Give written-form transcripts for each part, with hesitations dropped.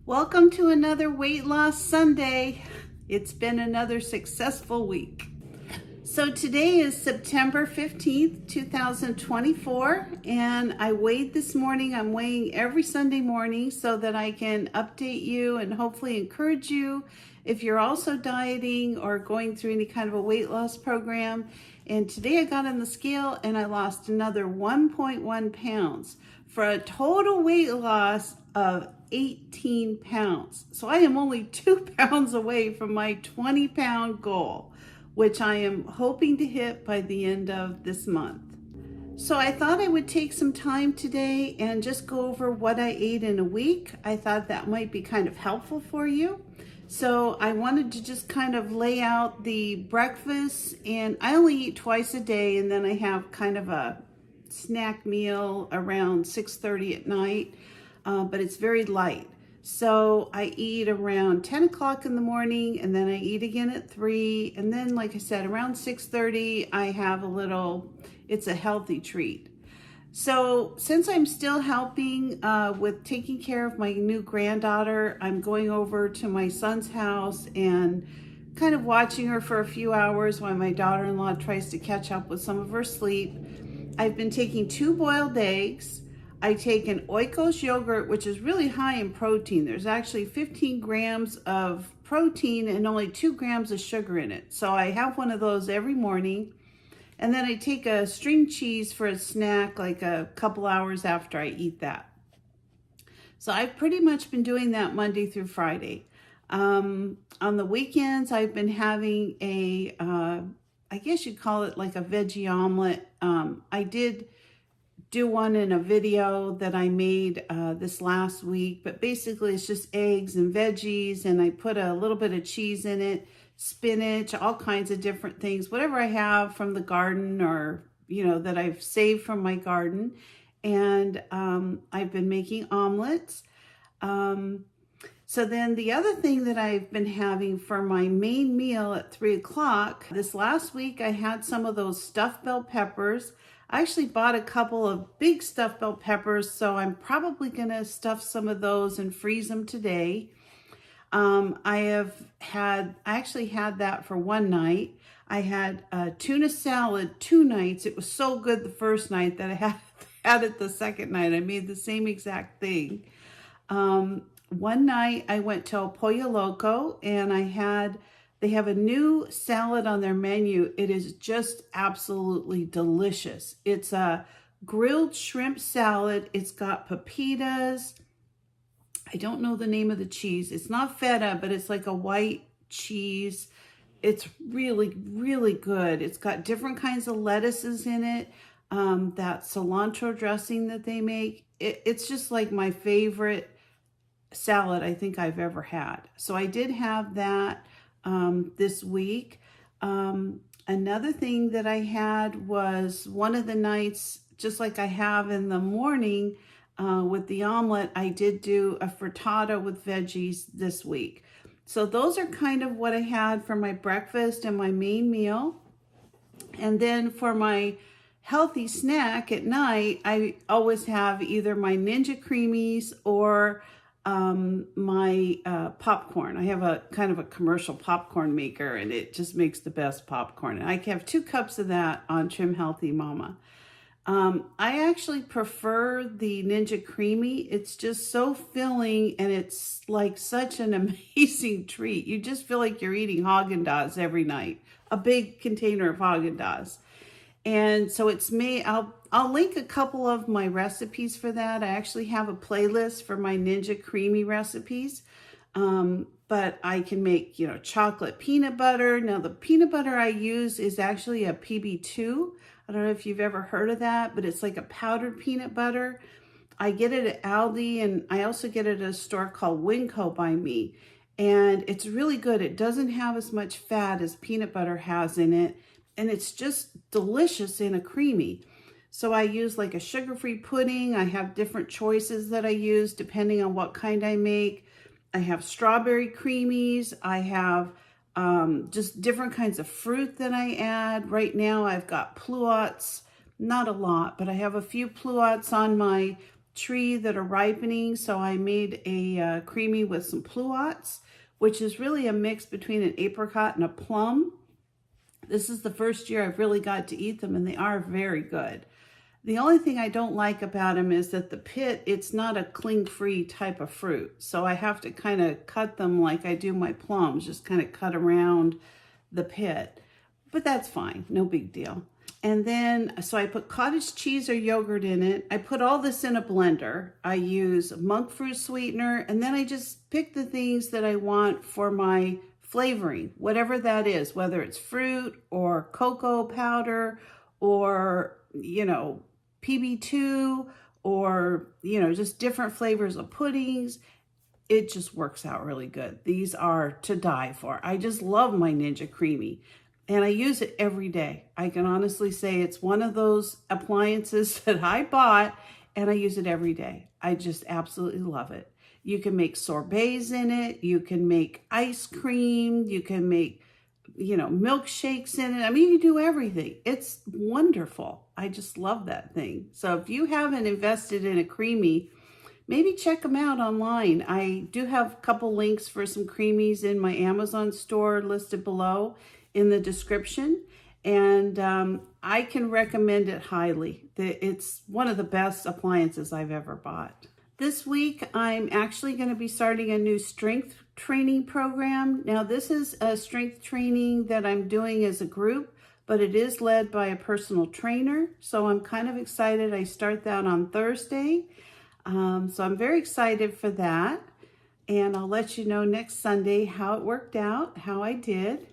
Welcome to another Weight Loss Sunday. It's been another successful week. So today is September 15th, 2024, and I weighed this morning. I'm weighing every Sunday morning so that I can update you and hopefully encourage you if you're also dieting or going through any kind of a weight loss program. And today I got on the scale and I lost another 1.1 pounds for a total weight loss of 18 pounds. So I am only 2 pounds away from my 20-pound goal, which I am hoping to hit by the end of this month. So I thought I would take some time today and just go over what I ate in a week. I thought that might be kind of helpful for you. So I wanted to just kind of lay out the breakfast, and I only eat twice a day, and then I have kind of a snack meal around 6:30 at night, but it's very light. So I eat around 10 o'clock in the morning, and then I eat again at 3, and then like I said, around 6:30 I have a little, it's a healthy treat. So since I'm still helping with taking care of my new granddaughter, I'm going over to my son's house and kind of watching her for a few hours while my daughter-in-law tries to catch up with some of her sleep. I've been taking 2 boiled eggs. I take an Oikos yogurt, which is really high in protein. There's actually 15 grams of protein and only 2 grams of sugar in it. So I have one of those every morning. And then I take a string cheese for a snack like a couple hours after I eat that. So I've pretty much been doing that Monday through Friday. On the weekends, I've been having I guess you'd call it like a veggie omelet. I did do one in a video that I made this last week, but basically it's just eggs and veggies, and I put a little bit of cheese in it, spinach, all kinds of different things, whatever I have from the garden or, that I've saved from my garden. And I've been making omelets. So then the other thing that I've been having for my main meal at 3 o'clock, this last week I had some of those stuffed bell peppers. I actually bought a couple of big stuffed bell peppers, so I'm probably gonna stuff some of those and freeze them today. I actually had that for one night. I had tuna salad 2 nights. It was so good the first night that I had it the second night. I made the same exact thing. One night I went to El Pollo Loco and they have a new salad on their menu. It is just absolutely delicious. It's a grilled shrimp salad. It's got pepitas. I don't know the name of the cheese. It's not feta, but it's like a white cheese. It's really, really good. It's got different kinds of lettuces in it. That cilantro dressing that they make. It's just like my favorite salad I think I've ever had. So I did have that this week. Another thing that I had was one of the nights, just like I have in the morning with the omelet, I did do a frittata with veggies this week. So those are kind of what I had for my breakfast and my main meal. And then for my healthy snack at night, I always have either my Ninja Creamies or my popcorn. I have a kind of a commercial popcorn maker, and it just makes the best popcorn. And I have 2 cups of that on Trim Healthy Mama. I actually prefer the Ninja Creamy. It's just so filling, and it's like such an amazing treat. You just feel like you're eating Haagen-Dazs every night, a big container of Haagen-Dazs. And so it's made, I'll link a couple of my recipes for that. I actually have a playlist for my Ninja Creamy recipes. But I can make, chocolate peanut butter. Now the peanut butter I use is actually a PB2. I don't know if you've ever heard of that, but it's like a powdered peanut butter. I get it at Aldi, and I also get it at a store called Winco by me. And it's really good. It doesn't have as much fat as peanut butter has in it. And it's just delicious in a creamy. So I use like a sugar-free pudding. I have different choices that I use depending on what kind I make. I have strawberry creamies. I have just different kinds of fruit that I add. Right now I've got pluots, not a lot, but I have a few pluots on my tree that are ripening. So I made a creamy with some pluots, which is really a mix between an apricot and a plum. This is the first year I've really got to eat them, and they are very good. The only thing I don't like about them is that the pit, it's not a cling-free type of fruit. So I have to kind of cut them like I do my plums, just kind of cut around the pit. But that's fine, no big deal. And then, so I put cottage cheese or yogurt in it. I put all this in a blender. I use monk fruit sweetener, and then I just pick the things that I want for my flavoring, whatever that is, whether it's fruit or cocoa powder or, PB2 or, just different flavors of puddings. It just works out really good. These are to die for. I just love my Ninja Creamy, and I use it every day. I can honestly say it's one of those appliances that I bought, and I use it every day. I just absolutely love it. You can make sorbets in it. You can make ice cream. You can make, milkshakes in it. I mean, you can do everything. It's wonderful. I just love that thing. So if you haven't invested in a creamy, maybe check them out online. I do have a couple links for some creamies in my Amazon store listed below in the description. And I can recommend it highly. It's one of the best appliances I've ever bought. This week, I'm actually going to be starting a new strength training program. Now, this is a strength training that I'm doing as a group, but it is led by a personal trainer. So I'm kind of excited. I start that on Thursday. So I'm very excited for that. And I'll let you know next Sunday how it worked out, how I did.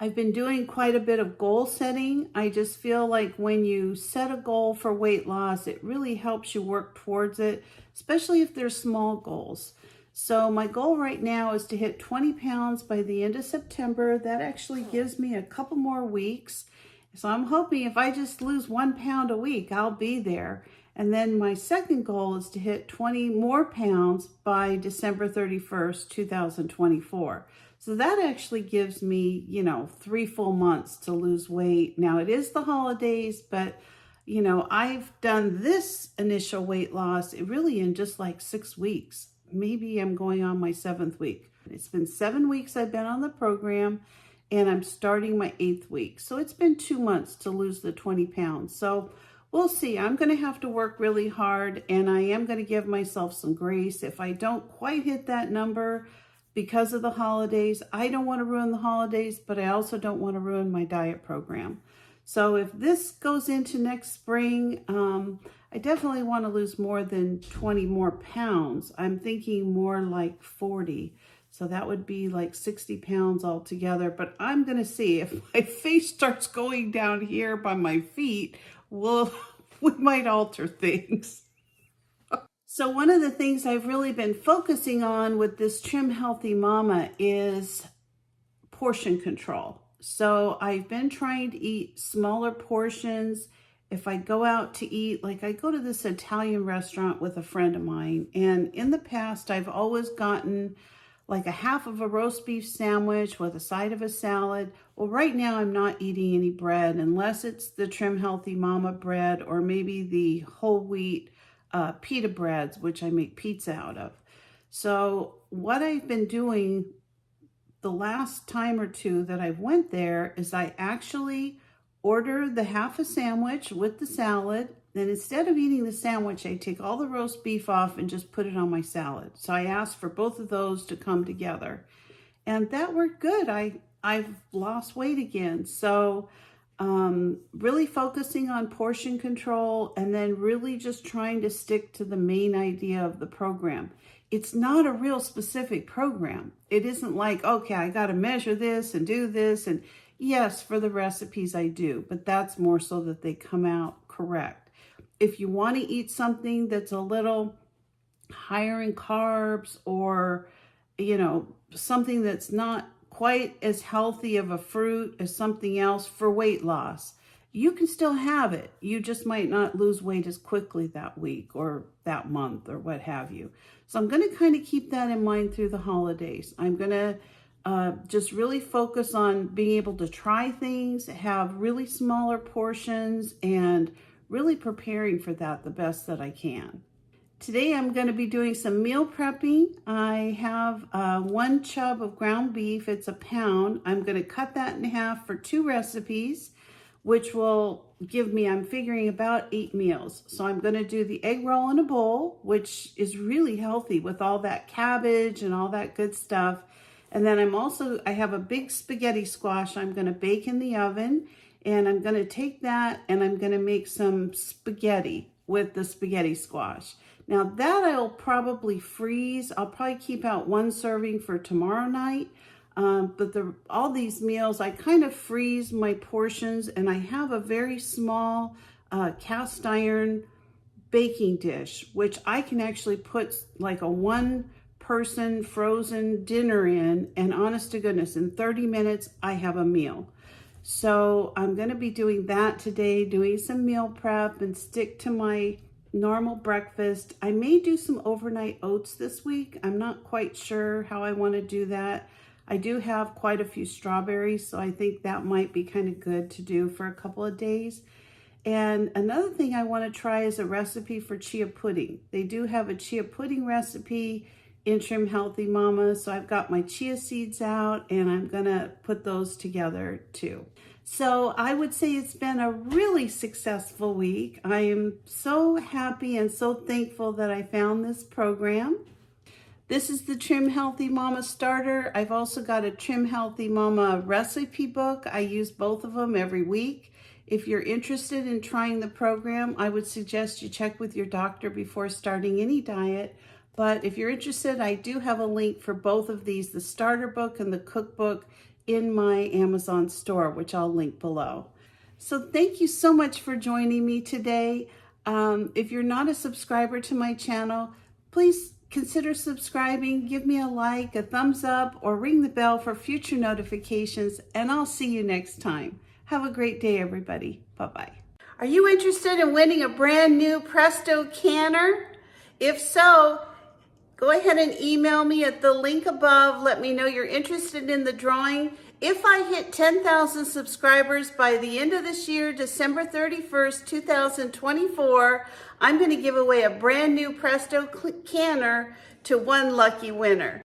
I've been doing quite a bit of goal setting. I just feel like when you set a goal for weight loss, it really helps you work towards it, especially if they're small goals. So my goal right now is to hit 20 pounds by the end of September. That actually gives me a couple more weeks. So I'm hoping if I just lose 1 pound a week, I'll be there. And then my second goal is to hit 20 more pounds by December 31st, 2024. So that actually gives me, 3 full months to lose weight. Now it is the holidays, but I've done this initial weight loss really in just like 6 weeks. Maybe I'm going on my 7th week. It's been 7 weeks I've been on the program, and I'm starting my 8th week. So it's been 2 months to lose the 20 pounds. So we'll see. I'm going to have to work really hard, and I am going to give myself some grace. If I don't quite hit that number because of the holidays, I don't want to ruin the holidays, but I also don't want to ruin my diet program. So if this goes into next spring, I definitely want to lose more than 20 more pounds. I'm thinking more like 40. So that would be like 60 pounds altogether. But I'm going to see if my face starts going down here by my feet, we might alter things. So one of the things I've really been focusing on with this Trim Healthy Mama is portion control. So I've been trying to eat smaller portions. If I go out to eat, like I go to this Italian restaurant with a friend of mine, and in the past I've always gotten like a half of a roast beef sandwich with a side of a salad. Well, right now I'm not eating any bread unless it's the Trim Healthy Mama bread or maybe the whole wheat pita breads, which I make pizza out of. So what I've been doing the last time or two that I went there is I actually order the half a sandwich with the salad. Then instead of eating the sandwich, I take all the roast beef off and just put it on my salad. So I asked for both of those to come together. And that worked good. I've lost weight again. So really focusing on portion control and then really just trying to stick to the main idea of the program. It's not a real specific program. It isn't like, okay, I got to measure this and do this. And yes, for the recipes I do, but that's more so that they come out correct. If you want to eat something that's a little higher in carbs or, something that's not quite as healthy of a fruit as something else for weight loss, you can still have it. You just might not lose weight as quickly that week or that month or what have you. So I'm going to kind of keep that in mind through the holidays. I'm going to just really focus on being able to try things, have really smaller portions, and really preparing for that the best that I can. Today I'm going to be doing some meal prepping. I have 1 chub of ground beef. It's a pound. I'm going to cut that in half for 2 recipes, which will give me, I'm figuring, about 8 meals. So I'm going to do the egg roll in a bowl, which is really healthy with all that cabbage and all that good stuff. And then I have a big spaghetti squash I'm going to bake in the oven. And I'm going to take that and I'm going to make some spaghetti with the spaghetti squash. Now that I'll probably freeze. I'll probably keep out 1 serving for tomorrow night. But all these meals, I kind of freeze my portions, and I have a very small cast iron baking dish, which I can actually put like a 1-person frozen dinner in, and honest to goodness, in 30 minutes, I have a meal. So I'm going to be doing that today, doing some meal prep and stick to my normal breakfast. I may do some overnight oats this week. I'm not quite sure how I want to do that. I do have quite a few strawberries, so I think that might be kind of good to do for a couple of days. And another thing I want to try is a recipe for chia pudding. They do have a chia pudding recipe in Trim Healthy Mama, so I've got my chia seeds out and I'm gonna put those together too. So I would say it's been a really successful week. I am so happy and so thankful that I found this program. This is the Trim Healthy Mama starter. I've also got a Trim Healthy Mama recipe book. I use both of them every week. If you're interested in trying the program, I would suggest you check with your doctor before starting any diet. But if you're interested, I do have a link for both of these, the starter book and the cookbook, in my Amazon store, which I'll link below. So thank you so much for joining me today. If you're not a subscriber to my channel, please consider subscribing, give me a like, a thumbs up, or ring the bell for future notifications, and I'll see you next time. Have a great day, everybody. Bye-bye. Are you interested in winning a brand new Presto canner? If so, go ahead and email me at the link above. Let me know you're interested in the drawing. If I hit 10,000 subscribers by the end of this year, December 31st, 2024, I'm going to give away a brand new Presto canner to 1 lucky winner.